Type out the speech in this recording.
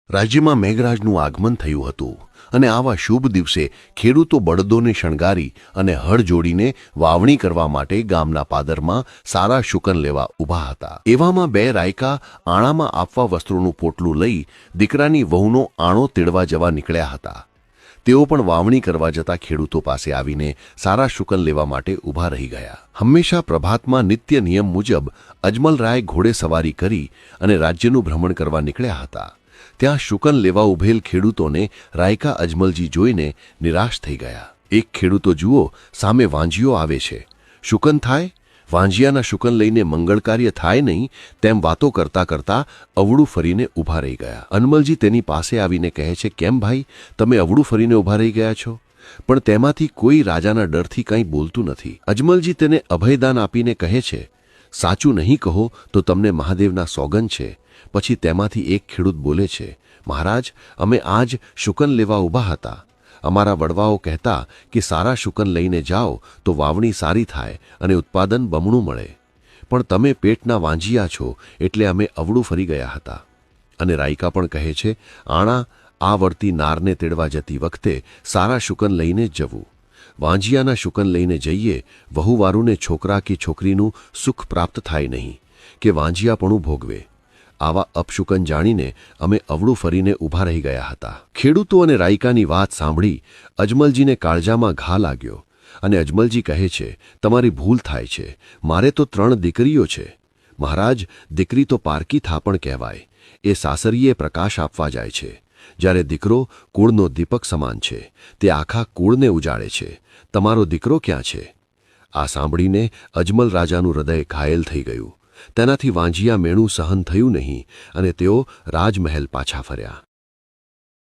રાજ્યમાં મેઘરાજનું આગમન થયું હતું અને આવા શુભ દિવસે ખેડૂતો બળદોને શણગારી અને હળ જોડીને વાવણી કરવા માટે ગામના પાદરમાં સારા શુકન લેવા ઊભા હતા। એવામાં બે રાયકા આણામાં આપવા વસ્ત્રોનું પોટલું લઈ દીકરાની વહુનો આણો તેડવા જવા નીકળ્યા હતા। તેઓ પણ વાવણી કરવા જતા ખેડૂતો પાસે આવીને સારા શુકન લેવા માટે ઊભા રહી ગયા। હંમેશા પ્રભાતમાં નિત્ય નિયમ મુજબ અજમલરાય ઘોડે સવારી કરી અને રાજ્યનું ભ્રમણ કરવા નીકળ્યા હતા। ત્યાં શુકન લેવા ઉભેલ ખેડૂતોને રાયકા અજમલજી જોઈને નિરાશ થઈ ગયા। એક ખેડૂતો જુઓ, સામે વાંજીઓ આવે છે, શુકન થાય? વાંજિયાના શુકન લઈને મંગળ કાર્ય થાય નહીં, તેમ વાતો કરતા કરતા અવળું ફરીને ઊભા રહી ગયા। અજમલજી તેની પાસે આવીને કહે છે, કેમ ભાઈ, તમે અવળું ફરીને ઊભા રહી ગયા છો? પણ તેમાંથી કોઈ રાજાના ડરથી કંઈ બોલતું નથી। અજમલજી તેને અભયદાન આપીને કહે છે, સાચું નહીં કહો તો તમને મહાદેવના સોગંદ છે। પછી તેમાંથી એક ખેડૂત બોલે છે, મહારાજ, અમે આજ શુકન લેવા ઊભા હતા। અમારા વડવાઓ કહેતા કે સારા શુકન લઈને જાઓ તો વાવણી સારી થાય અને ઉત્પાદન બમણું મળે, પણ તમે પેટના વાંજિયા છો એટલે અમે અવળું ફરી ગયા હતા। અને રાયકા પણ કહે છે, આણા આ વળતી નારને તેડવા જતી વખતે સારા શુકન લઈને જ જવું। વાંજિયાના શુકન લઈને જઈએ, વહુવારુને છોકરા કે છોકરીનું સુખ પ્રાપ્ત થાય નહીં કે વાંજિયાપણું ભોગવે। આવા અપશુકન જાણીને અમે અવળું ફરીને ઊભા રહી ગયા હતા। ખેડૂતો અને રાયકાની વાત સાંભળી અજમલજીને કાળજામાં ઘા લાગ્યો અને અજમલજી કહે છે, તમારી ભૂલ થાય છે, મારે તો 3 દીકરીઓ છે। મહારાજ, દીકરી તો પારકી થાપણ કહેવાય, એ સાસરીએ પ્રકાશ આપવા જાય છે, જ્યારે દીકરો કુળનો દીપક સમાન છે, તે આખા કુળને ઉજાડે છે। તમારો દીકરો ક્યાં છે? આ સાંભળીને અજમલ રાજાનું હૃદય ઘાયલ થઈ ગયું। તેનાથી વાંજિયા મેણું સહન થયું નહીં અને તેઓ રાજમહેલ પાછા ફર્યા।